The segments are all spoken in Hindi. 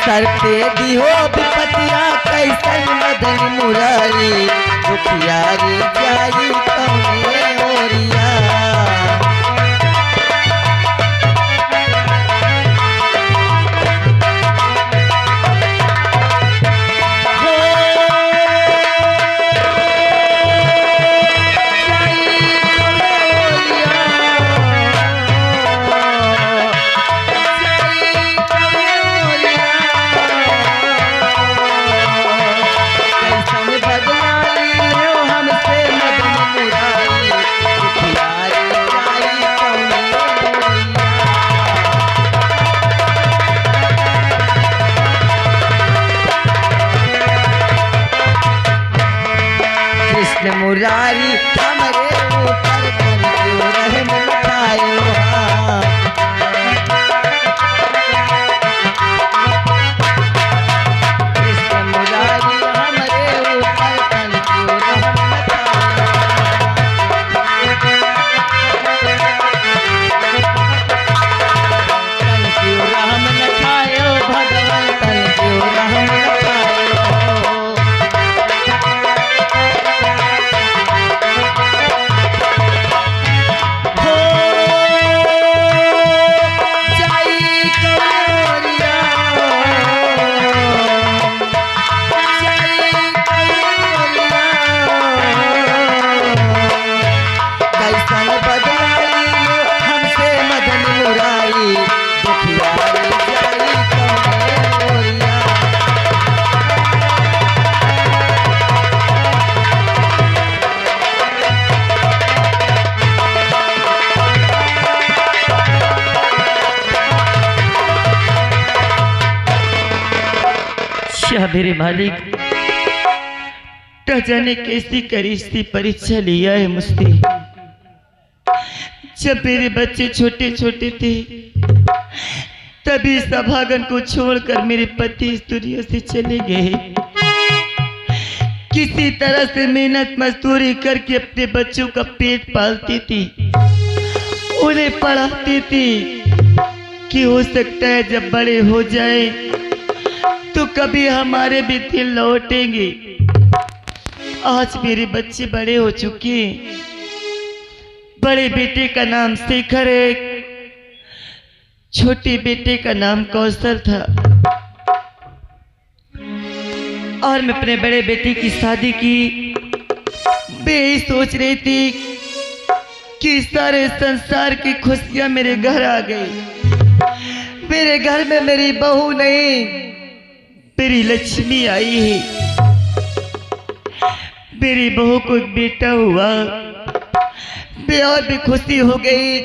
सर पे दिहो विपतिया कैसन मदन मुरारी दुखियारी जाई कौने ओरिया। मुरारी हमरे ऊपर क्यों रहम खायो कृष्ण मुरारी हमरे ऊपर क्यों रहम क्यों रहम न खायो भगवान क्यों रहम न खायो। मेरे मालिक न जाने कैसी करिश्ती परीक्षा लिया है मुझसे। जब मेरे बच्चे छोटे छोटे थे तभी सभागन को छोड़कर मेरे पति इस दुनिया से चले गए। किसी तरह से मेहनत मजदूरी करके अपने बच्चों का पेट पालती थी, उन्हें पढ़ाती थी कि हो सकता है जब बड़े हो जाए तो कभी हमारे भी दिन लौटेंगे। आज मेरे बच्चे बड़े हो चुके हैं। बड़े बेटे का नाम शेखर है, छोटे बेटे का नाम कौशल था। और मैं अपने बड़े बेटे की शादी की मैं यही सोच रही थी कि सारे संसार की खुशियां मेरे घर आ गई। मेरे घर में मेरी बहू नहीं मेरी लक्ष्मी आई है। मेरी बहू को एक बेटा हुआ। मैं और भी खुशी हो गई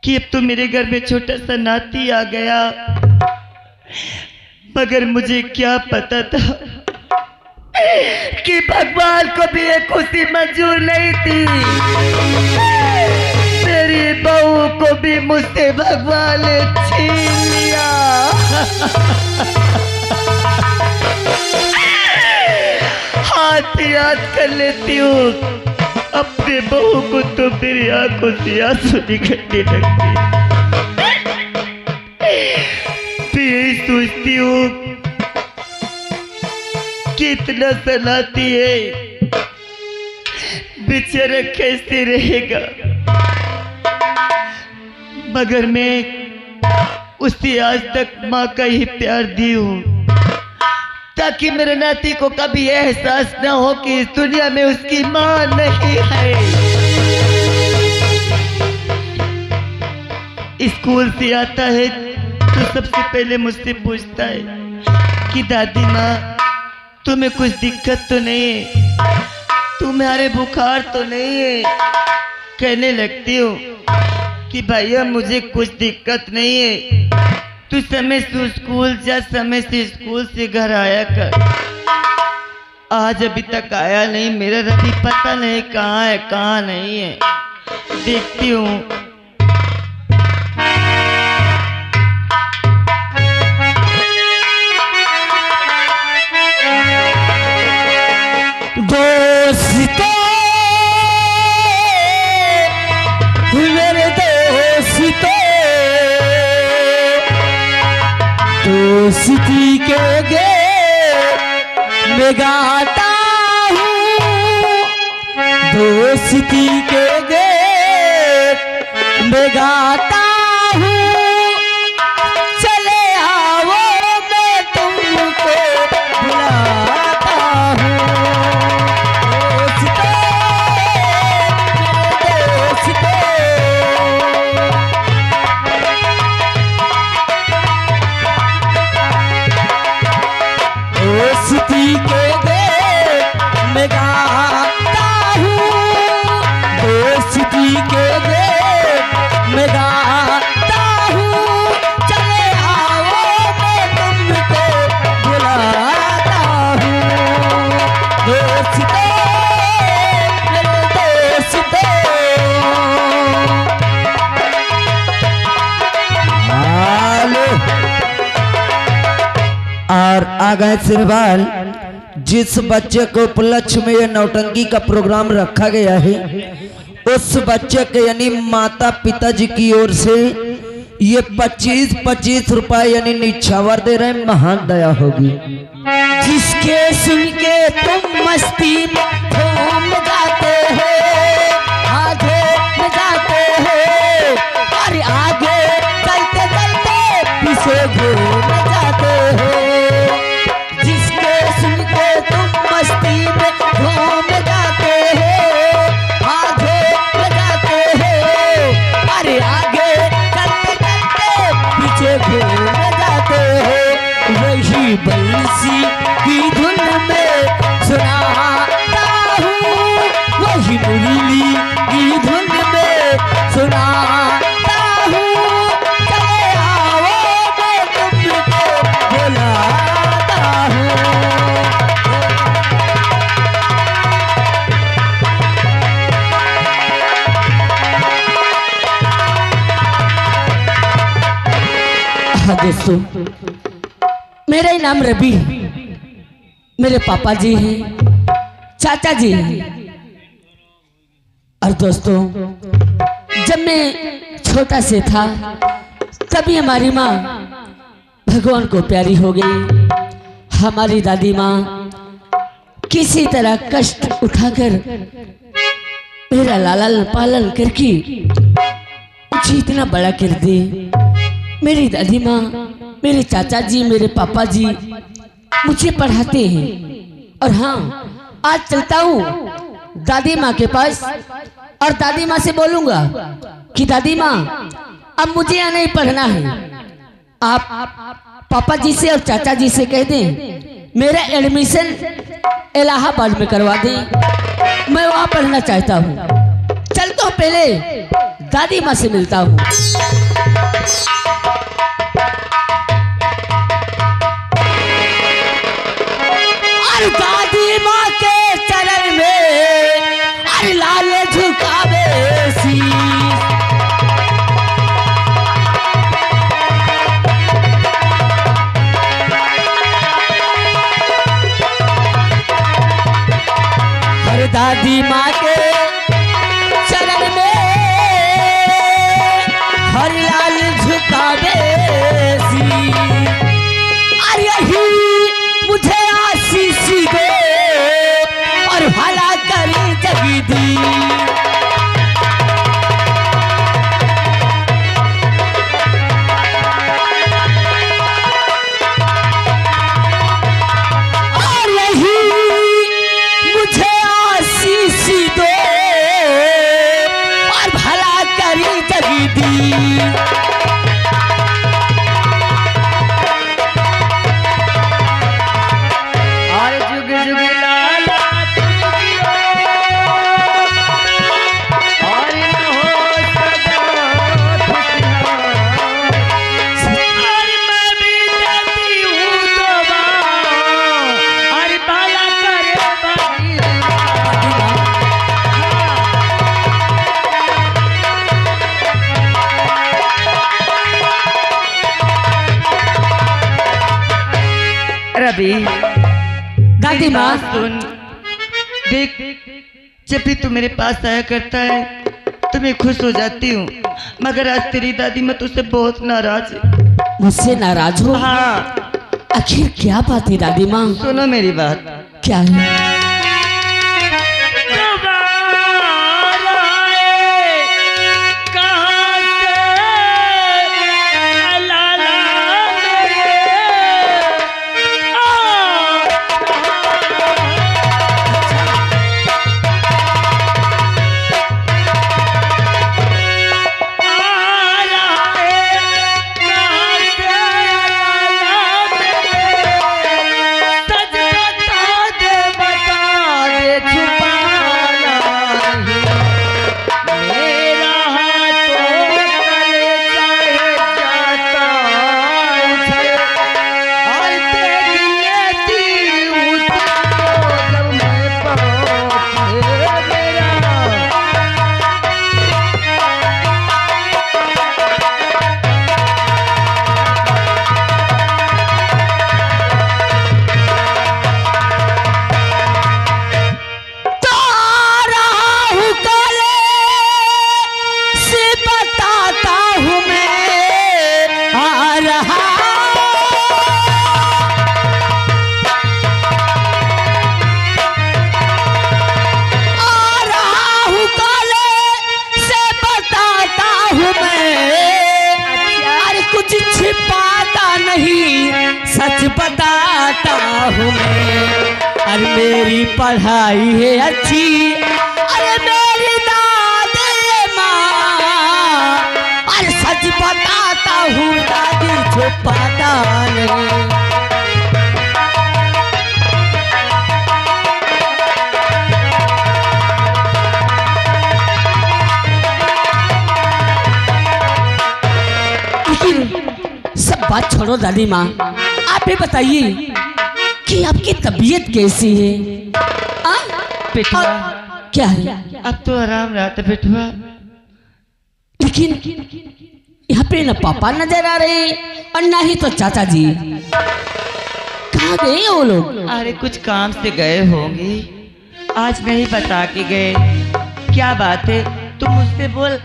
कि अब तो मेरे घर में छोटा सा नाती आ गया। मगर मुझे क्या पता था कि भगवान को भी ये खुशी मंजूर नहीं थी। मेरी बहू को भी मुझसे भगवान ने छीन लिया। हाथ याद कर लेती हूँ अपने बहू को तो मेरी आंखों से आंसू निकलने लगते। मैं यही सोचती हूँ कितना सलाती है, बेचारा कैसे रहेगा। मगर मैं उसे आज तक माँ का ही प्यार दी हूँ ताकि मेरे नाती को कभी एहसास न हो कि इस दुनिया में उसकी माँ नहीं है। स्कूल से आता है तो सबसे पहले मुझसे पूछता है कि दादी माँ तुम्हें कुछ दिक्कत तो नहीं है, तुम्हारे बुखार तो नहीं है। कहने लगती हूँ कि भैया मुझे कुछ दिक्कत नहीं है, तू समय से स्कूल जा, समय से स्कूल से घर आया कर। आज अभी तक आया नहीं, मेरा अभी पता नहीं कहाँ है कहाँ नहीं है। देखती हूँ। दोस्तों मेरे दोस्तों दोस्ती के गेट में गाता हूँ, दोस्ती के गेट में गाता हूँ, चले आओ मैं तुमको बुलाता हूँ। दोस्ते दोस्ती के गेट में गाता हूँ, दोस्ती के गेट में गाता हूँ, चले आओ मैं तुमको बुलाता हूँ। दोस्ते मेरे दोस्ते, हालो। और आगे श्रीवाल जिस बच्चे को उपलक्ष्य में यह नौटंकी का प्रोग्राम रखा गया है, उस बच्चे के यानी माता पिताजी की ओर से ये 25-25 रुपए यानी निछावर दे रहे हैं। महान दया होगी। जिसके सुन के तुम मस्ती में झूम जाते हो, आगे में जाते हो, और आगे चलते चलते पीछे घूम जाते हो। जिसके सुन के तुम मस्ती में घूम जाते हो, आगे में जाते हो, अरे आगे चलते चलते पीछे घूम जाते हो। वही बंसी की धुन में सुनाता हूँ, वही मुरली की धुन में सुनाता हूँ, चले आओ मैं तुमको बुलाता हूँ। हाँ दोस्तों, मेरा नाम रवि, मेरे पापा जी हैं, चाचा जी हैं। और दोस्तों, जब मैं छोटा से था तभी हमारी माँ भगवान को प्यारी हो गई। हमारी दादी माँ किसी तरह कष्ट उठाकर मेरा लालन पालन करके मुझे इतना बड़ा कर दी। मेरी दादी माँ, मेरे चाचा जी, मेरे पापा जी मुझे पढ़ाते हैं। और हाँ, आज चलता हूँ दादी माँ के पास और दादी माँ से बोलूंगा कि दादी माँ अब मुझे यहाँ नहीं पढ़ना है, आप पापा जी से और चाचा जी से कह दें मेरा एडमिशन इलाहाबाद में करवा दें, मैं वहाँ पढ़ना चाहता हूँ। चलता हूँ, पहले दादी माँ से मिलता हूँ। दादी माँ के चरण में अरे लाल झुकावे शीश, हर दादी माँ के चरण में हर लाल झुकावे शीश, अरे यही मुझे आशीष दे और भला करे जगदी। और यही मुझे आशीष दे और भला करे जगदी। रवि, दादी माँ सुन, देख जब भी तू मेरे पास आया करता है तो मैं खुश हो जाती हूँ, मगर आज तेरी दादी माँ तुझसे बहुत नाराज है। मुझसे नाराज हो? हाँ, आखिर क्या बात है दादी माँ? सुनो मेरी बात। क्या है? सच बताता हूँ मैं, अरे मेरी पढ़ाई है अच्छी, अरे मेरी दादी माँ, अरे सच बताता हूँ दादी छुपाता नहीं। सब बात छोड़ो दादी माँ, आप ही बताइए कि आपकी तबीयत कैसी है? बेटवा क्या है? अब तो आराम रहा था बेटवा, लेकिन यहाँ पे न पापा नजर आ रहे और ना ही तो चाचा जी। कहाँ गए वो लोग? अरे कुछ काम से गए होंगे, आज नहीं बता के गए। क्या बात है, तुम मुझसे बोल,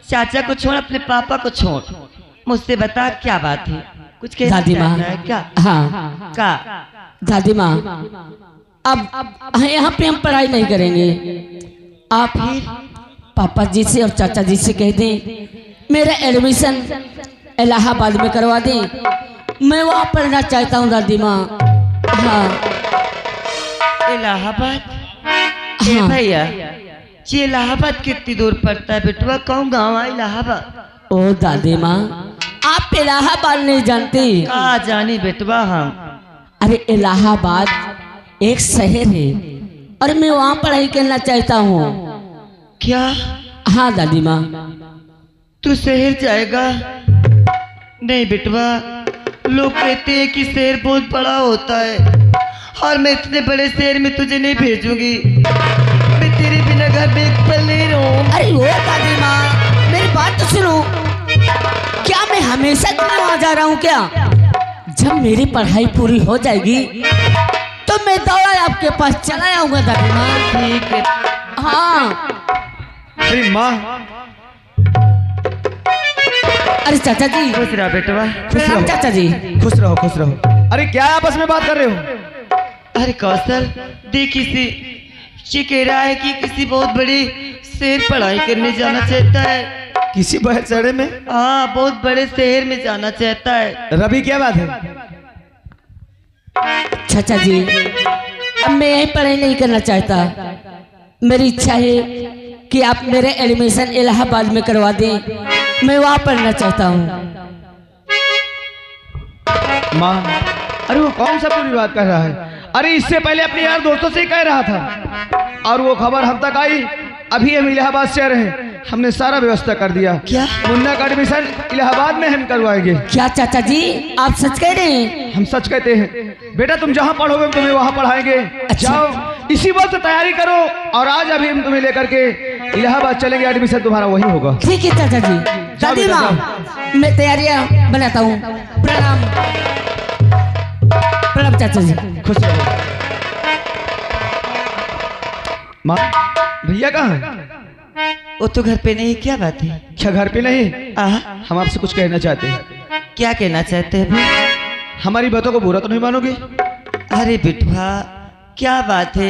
चाचा को छोड़ अपने पापा को छोड़, मुझसे बता क्या बात है, कुछ कहना दादी माँ? चाहता है क्या? हाँ का दादी माँ, अब यहाँ पे हम पढ़ाई नहीं करेंगे। आप पापा जी से और चाचा जी से कह दें मेरा एडमिशन इलाहाबाद में करवा दें, मैं वहाँ पढ़ना चाहता हूँ दादी माँ। हाँ इलाहाबाद? हाँ भैया ये इलाहाबाद कितनी दूर पड़ता है बेटवा, कौन गाँव है इलाहाबाद? ओ दादी माँ, आप इलाहाबाद नहीं जानते? कहाँ जानी बेटवा हम। अरे इलाहाबाद एक शहर है और मैं वहाँ पढ़ाई करना चाहता हूँ। क्या? हाँ दादी माँ। तू शहर जाएगा? नहीं बेटवा, लोग कहते हैं कि शहर बहुत बड़ा होता है और मैं इतने बड़े शहर में तुझे नहीं भेजूंगी, मैं तेरे बिना घर में एक पल नहीं रहूं। अरे वो दादी माँ, मेरी बात तो सुनो, क्या मैं हमेशा के लिए वहाँ जा रहा हूँ क्या? जब मेरी पढ़ाई पूरी हो जाएगी तो मैं दौड़ा आपके पास चला आऊंगा दादी माँ। ठीक है। हाँ। अरे माँ, अरे चाचा जी, खुश रहा बेटवा। प्रणाम चाचा जी। खुश रहो खुश रहो। अरे क्या आपस में बात कर रहे हो? अरे कौशल देख, किसी ये कह रहा है कि किसी बहुत बड़ी शहर पढ़ाई करने जाना चाहता है। किसी बड़े शहर में? हाँ, बहुत बड़े शहर में जाना चाहता है। रवि क्या बात है? चाचा जी, अब मैं यही पढ़ाई नहीं करना चाहता, मेरी इच्छा है कि आप मेरे एडमिशन इलाहाबाद में करवा दें, मैं वहाँ पढ़ना चाहता हूँ। माँ, अरे वो कौन सा पूरी बात कर रहा है? अरे इससे पहले अपने यार दोस्तों से ही कह रहा था और वो खबर हम तक आई, अभी हम इलाहाबाद से आ रहे हैं, हमने सारा व्यवस्था कर दिया। क्या? मुन्ना का एडमिशन इलाहाबाद में हम करवाएंगे। क्या चाचा जी, आप सच कह रहे हैं? हम सच कहते हैं बेटा, तुम जहाँ पढ़ोगे तुम्हें वहाँ पढ़ाएंगे। अच्छा। जाओ इसी वक्त तैयारी करो और आज अभी हम तुम्हें लेकर के इलाहाबाद चलेंगे, एडमिशन तुम्हारा वहीं होगा। ठीक है चाचा जी। दादी बेटा, माँ, मैं तैयारियां बनाता हूँ। प्रणाम। प्रणाम चाचा जी। खुश रहो। माँ, भैया कहाँ है? वो तो घर पे नहीं। क्या बात है? क्या घर पे नहीं? आह, हम आपसे कुछ कहना चाहते हैं। क्या कहना चाहते हैं भाई? हमारी बातों को बुरा तो नहीं मानोगे? अरे बिटवा, क्या बात है,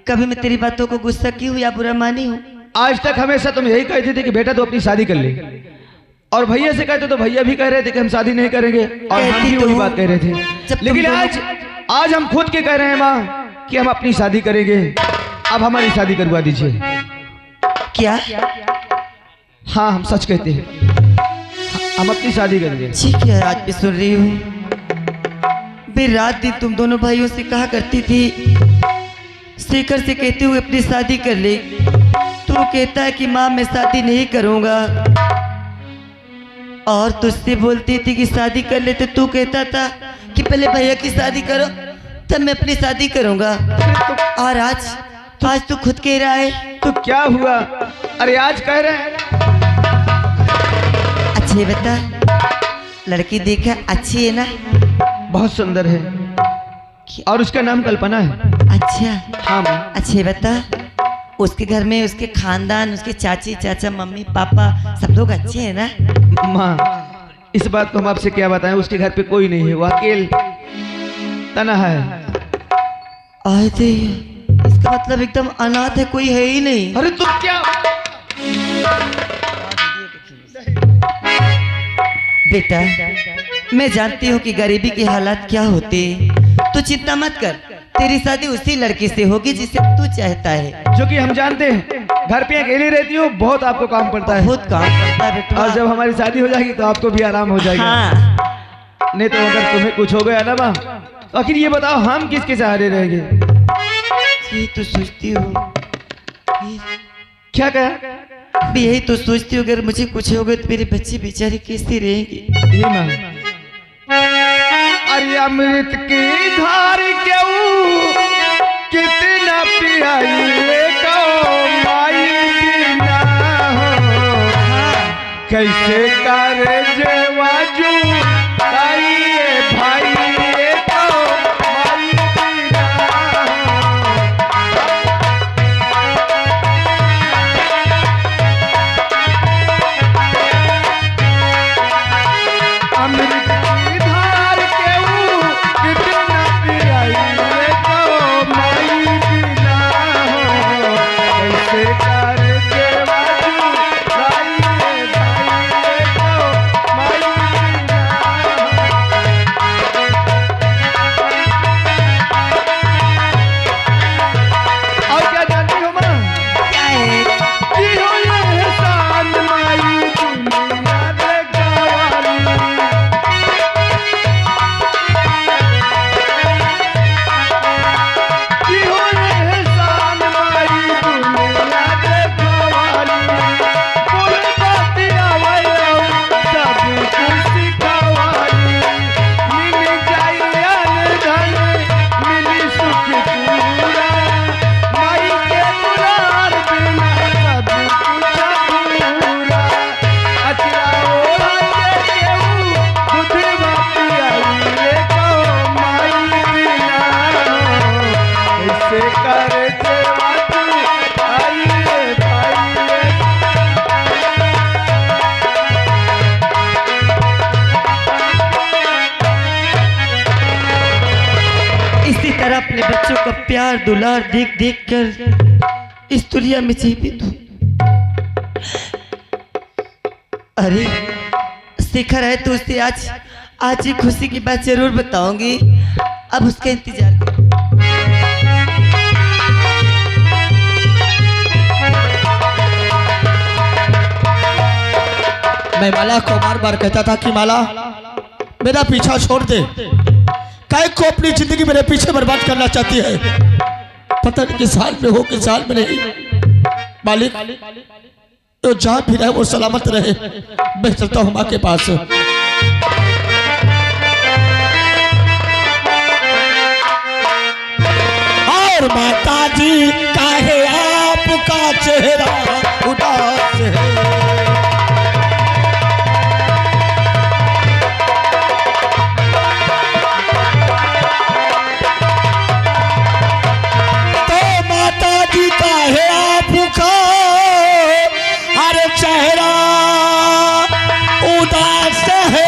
कभी मैं तेरी बातों को गुस्सा की हूँ या बुरा मानी हूँ? आज तक हमेशा तुम यही कहते थे कि बेटा तो अपनी शादी कर ले, और भैया से कहते तो भैया भी कह रहे थे कि हम शादी नहीं करेंगे, और हम कहती भी तो वही हूँ। बात कह रहे थे। जब तुम लेकिन दोनों- आज हम खुद के कह रहे हैं माँ कि हम अपनी शादी करेंगे। अब हमारी शादी करवा दीजिए। क्या? हाँ, हम सच कहते हैं, हम अपनी शादी करेंगे। ठीक है, आज भी सुन रही हूँ। मैं रात दिन तुम दोनों भाइयों से कहा करती थी, शेखर से कहते हुए अपनी शादी कर ले, तो वो कहता है कि माँ मैं शादी नहीं करूँगा, और तुझसे बोलती थी कि शादी कर ले, तो तू कहता था कि पहले भैया की शादी करो तब मैं अपनी शादी करूँगा। और आज तू खुद कह रहा है। तो क्या हुआ? अरे आज कह रहे हैं। अच्छा ये बता, लड़की देखा अच्छी है ना? बहुत सुंदर है, और उसका नाम कल्पना है। अच्छा। हाँ माँ। अच्छा ये बता, उसके घर में उसके खानदान, उसके चाची चाचा मम्मी पापा सब लोग अच्छे हैं ना? माँ, इस बात को हम आपसे क्या बताएं, उसके घर पे कोई नहीं है, वो अकेल तना है। आए थे, इसका मतलब एकदम अनाथ है, कोई है ही नहीं। अरे तुम क्या? बेटा, मैं जानती हूँ कि गरीबी के हालात क्या होते, तो चिंता मत कर, तेरी शादी उसी लड़की से होगी जिसे तू चाहता है। जो कि हम जानते हैं घर पे अकेली रहती हो, बहुत आपको काम पड़ता है, बहुत काम करता है बेटा। और जब हमारी शादी हो जाएगी तो आपको भी आराम हो जाएगा। हाँ। नहीं तो अगर तुम्हें कुछ हो गया ना माँ, आखिर ये बताओ हम किसके सहारे रहेंगे? ये तो सोचती हो, क्या कहा? मैं यही तो सोचती हूँ, अगर मुझे कुछ हो गया तो मेरे बच्चे बेचारे कैसे रहेंगे? ये माँ, अरे अमृत की धार क्यों कितना पियाइए को माई बिना हो, कैसे करे जेवाजू ताइए भाई को माई बिना हो। अमृत की धार क्यों कितना पियाइए को माई बिना हो, कैसे करे जेवाजू ताइए भाई को माई बिना हो। और क्या जानती हो माँ? क्या है? जियो ये एहसान माई दुनिया देखावाली। जियो ये एहसान माई दुनिया देखावाली। बोल बाती आवायो सब कुछ सिखावाली। मिल जाई अनधन मिली सुख पूरा, माई के दुलार बिना सब कुछ अधूरा। अचरा ओढ़ा के केहू दूधवा पियाइए को माई बिना हो, कैसे करे जेवा तू आइए पाइए। इसी तरह अपने बच्चों का प्यार दुलार देख देख कर इस दुनिया में जीवित हूँ। अरे शेखर है तो उससे आज आज ही खुशी की बात जरूर बताऊंगी, अब उसका इंतजार कर। मैं माला को बार बार कहता था कि माला मेरा पीछा छोड़ दे, काय को अपनी जिंदगी मेरे पीछे बर्बाद करना चाहती है, पता नहीं किस साल में हो किस साल में नहीं। मालिक तो जहाँ भी रहे वो सलामत रहे, मैं चलता हूँ माँ के पास। और माता जी काहे आपका चेहरा उदास है, है आपका अरे चेहरा उदास है।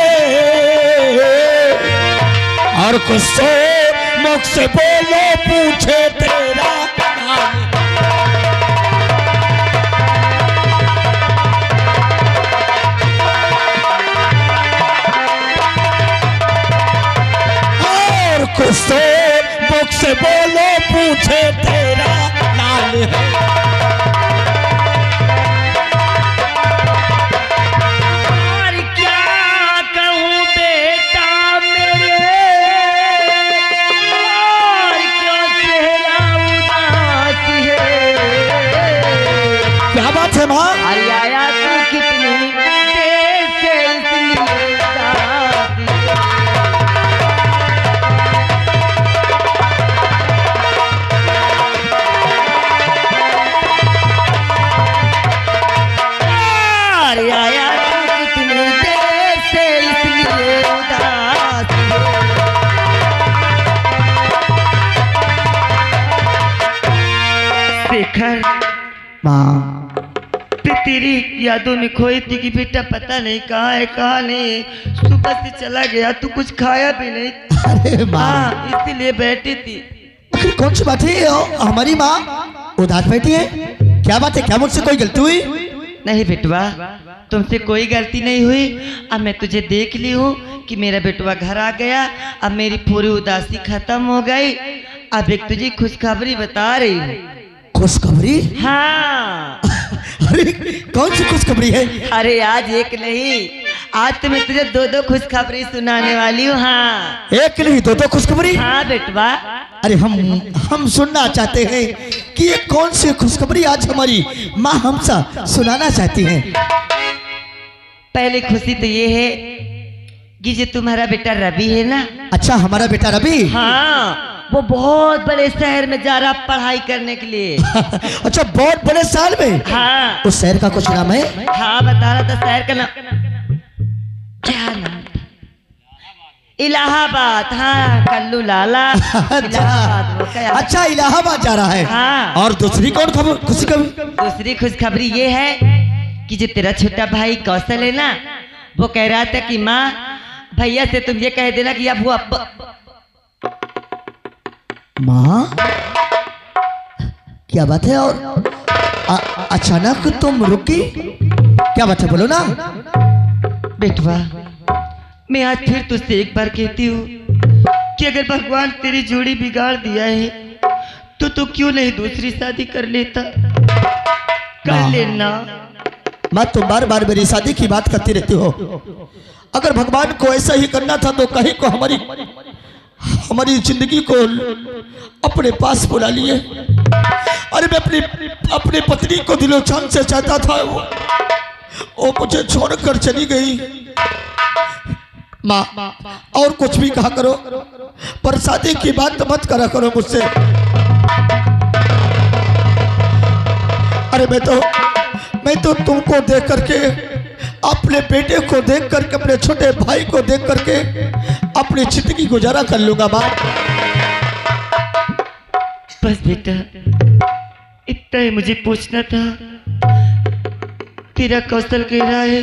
और कुछ तो मुख से बोलो पूछे तेरा नाम। और कुछ तो मुख से बोलो पूछे तेरा नाम है। अरे आया तू कितनी देर से इसलिए अरे आया तू कितनी देर से इसलिए उदास शेखर माँ तेरी यादों में खोई थी कि बेटा पता नहीं कहाँ है कहाँ नहीं, सुबह से चला गया तू कुछ खाया भी नहीं। अरे माँ हाँ इसीलिए बैठी थी। आखिर कौन सी बात है हमारी माँ उदास बैठी है? क्या बात है? क्या मुझसे कोई गलती हुई? नहीं बेटवा तुमसे कोई गलती नहीं हुई। अब मैं तुझे देख ली हूँ कि मेरा बेटवा घर आ गया, अब मेरी पूरी उदासी खत्म हो गई। अब एक तुझे खुशखबरी बता रही हूँ। खुशखबरी? हाँ अरे कौन सी खुशखबरी है? अरे आज एक नहीं, आज तो मैं तुझे दो दो खुशखबरी सुनाने वाली हूँ। हाँ एक नहीं दो दो खुशखबरी? हाँ बेटवा। अरे हम सुनना चाहते हैं कि ये कौन सी खुशखबरी आज हमारी माँ हमसे सुनाना चाहती हैं। पहले खुशी तो ये है कि जो तुम्हारा बेटा रवि है ना। अच्छा हमारा बेटा रवि? हाँ वो बहुत बड़े शहर में जा रहा पढ़ाई करने के लिए। अच्छा बहुत बड़े शहर में? हाँ उस शहर का कुछ नाम है? हाँ बता रहा था शहर का नाम क्या नाम था? इलाहाबाद। हाँ कल्लू लाला इलाहाबाद वो क्या? अच्छा इलाहाबाद जा रहा है। हाँ। और दूसरी कौन खबर खुशखबरी? दूसरी खुशखबरी ये है कि जो तेरा छोटा भाई कौशल है ना, वो कह रहा था कि माँ भैया से तुम ये कह देना कि अब वो माँ क्या बात है? और अचानक तुम रुकी, क्या बात है बोलो ना। बेटवा मैं आज फिर तुझसे एक बार कहती हूँ कि अगर भगवान तेरी जोड़ी बिगाड़ दिया है तो तू क्यों नहीं दूसरी शादी कर लेता? कर लेना। मैं तुम बार बार मेरी शादी की बात करती रहती हो। अगर भगवान को ऐसा ही करना था तो कहीं को हमारी जिंदगी को अपने पास बुला लिए। अरे मैं अपनी पत्नी को दिलो जान से चाहता था, वो मुझे छोड़कर चली गई। माँ और कुछ भी कहा करो पर शादी की बात मत करा करो मुझसे। अरे मैं तो तुमको देख करके, अपने बेटे को देख करके, अपने छोटे भाई को देख करके अपनी जिंदगी गुजारा कर लूंगा माँ। बस बेटा इतना ही मुझे पूछना था। तेरा कौशल कह रहा है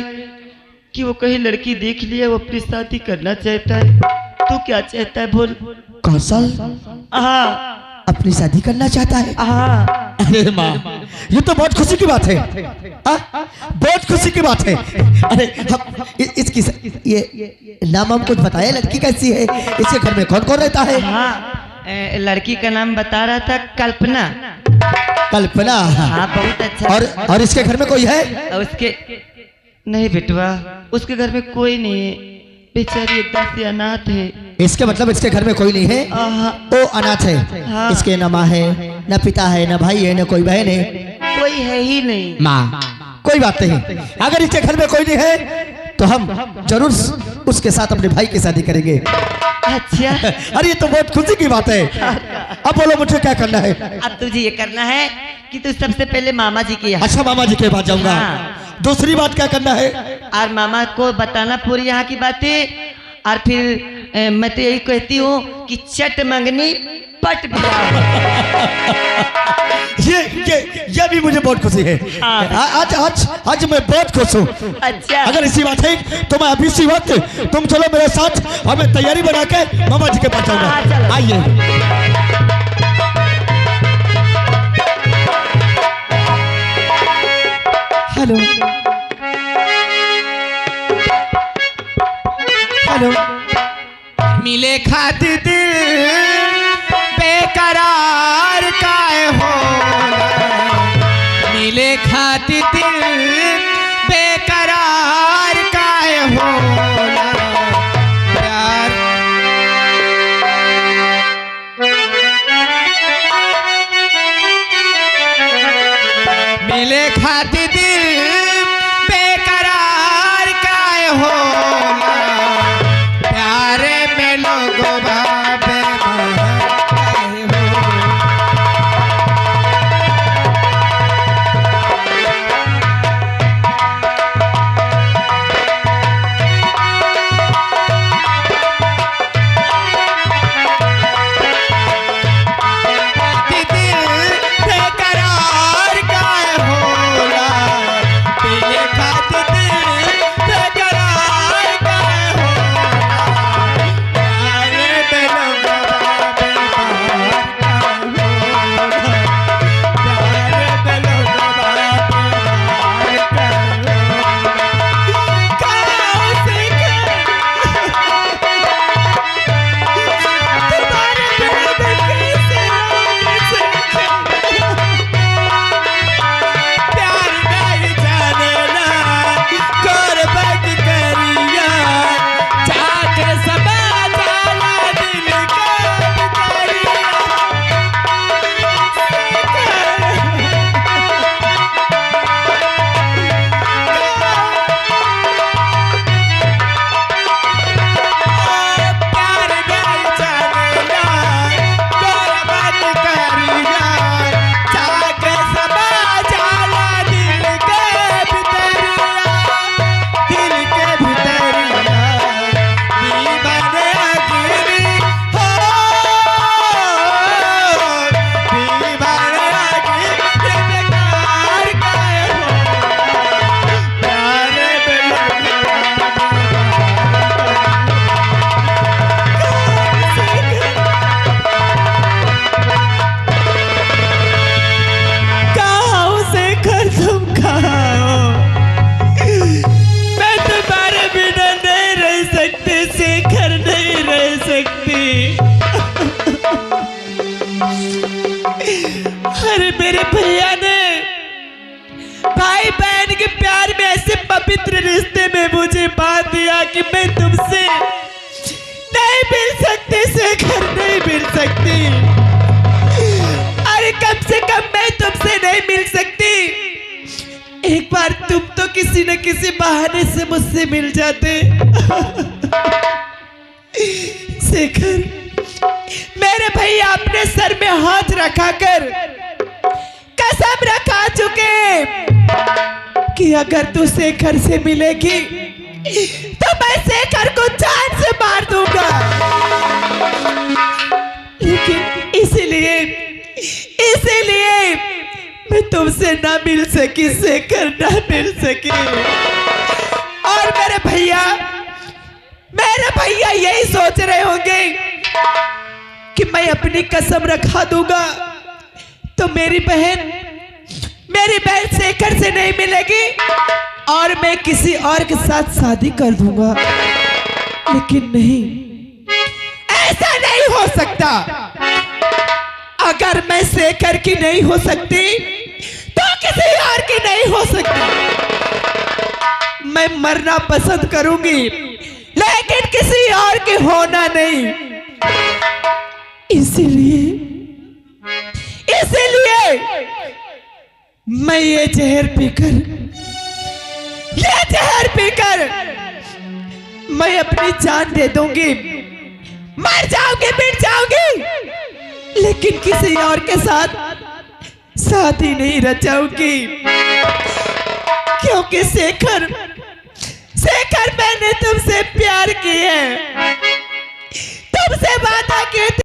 कि वो कहीं लड़की देख लिया, वो अपनी शादी करना चाहता है। तू क्या चाहता है बोल? कौशल? हाँ अपनी शादी करना चाहता है? हाँ। अरे माँ ये तो बहुत खुशी की बात है। बहुत खुशी की बात है। अरे हम इसकी ये नाम हम कुछ बताया, लड़की कैसी है, इसके घर में कौन कौन रहता है? हाँ लड़की का नाम बता रहा था कल्पना। कल्पना? हाँ बहुत अच्छा। और इसके घर में कोई है? उसके नहीं बेटवा, उसके घर में कोई नहीं है, बेचारी एकदम से अनाथ है। इसके मतलब इसके घर में कोई नहीं है? वो अनाथ है। हाँ। इसके न माँ है, न पिता है, न भाई है, न कोई बहन है। कोई है ही नहीं। माँ कोई बात नहीं, अगर इसके घर में कोई नहीं है तो हम जरूर उसके साथ अपने भाई की शादी करेंगे। अच्छा अरे ये तो बहुत खुशी की बात है। अब बोलो मुझे क्या करना है? अब तुझे ये करना है कि तू सबसे पहले मामा जी के यहाँ। अच्छा मामा जी के पास जाऊंगा। हाँ। दूसरी बात क्या करना है? और मामा को बताना पूरी यहाँ की बातें। और फिर मैं तो यही कहती हूँ कि चट मंगनी पट गया। ये भी मुझे बहुत खुशी है। हाँ। आज मैं बहुत खुश हूँ। अच्छा अगर इसी बात है तो मैं अभी इसी वक्त तुम चलो मेरे साथ, हमें तैयारी बना के मामा जी के पास हाँ, जाऊंगा। चलो। आइए। Hello hello. मिले खातिर दिल बेकरार काहे होला, मिले खातिर दिल बेकरार काहे होला, प्यार मिले खातिर दिल बेकरार काहे होला, प्यारे में लोगों बाबे काहे होला। अरे मेरे भैया ने भाई बहन के प्यार में ऐसे पवित्र रिश्ते में मुझे बात दिया कि मैं तुमसे नहीं मिल सकती, शेखर नहीं मिल सकती। अरे कम से कम मैं तुमसे नहीं मिल सकती, एक बार तुम तो किसी न किसी बहाने से मुझसे मिल जाते। शेखर, मेरे भैया अपने सर में हाथ रखाकर कसम रखा चुके कि अगर तू शेखर से मिलेगी तो मैं शेखर को जान से मार दूंगा। लेकिन इसीलिए मैं तुमसे ना मिल सकी शेखर, ना मिल सकी। और मेरे भैया यही सोच रहे होंगे कि मैं अपनी कसम रखा दूंगा तो मेरी बहन शेखर से नहीं मिलेगी और मैं किसी और के साथ शादी कर दूंगा। लेकिन नहीं, ऐसा नहीं हो सकता। अगर मैं शेखर की नहीं हो सकती तो किसी और की नहीं हो सकती। मैं मरना पसंद करूंगी लेकिन किसी और की होना नहीं। इसीलिए मैं ये जहर पीकर मैं अपनी जान दे दूंगी, मर जाऊंगी, मिट जाऊंगी, लेकिन किसी और के साथ शादी नहीं रचाऊंगी। क्योंकि शेखर मैंने तुमसे प्यार किया है, तुमसे वादा किया।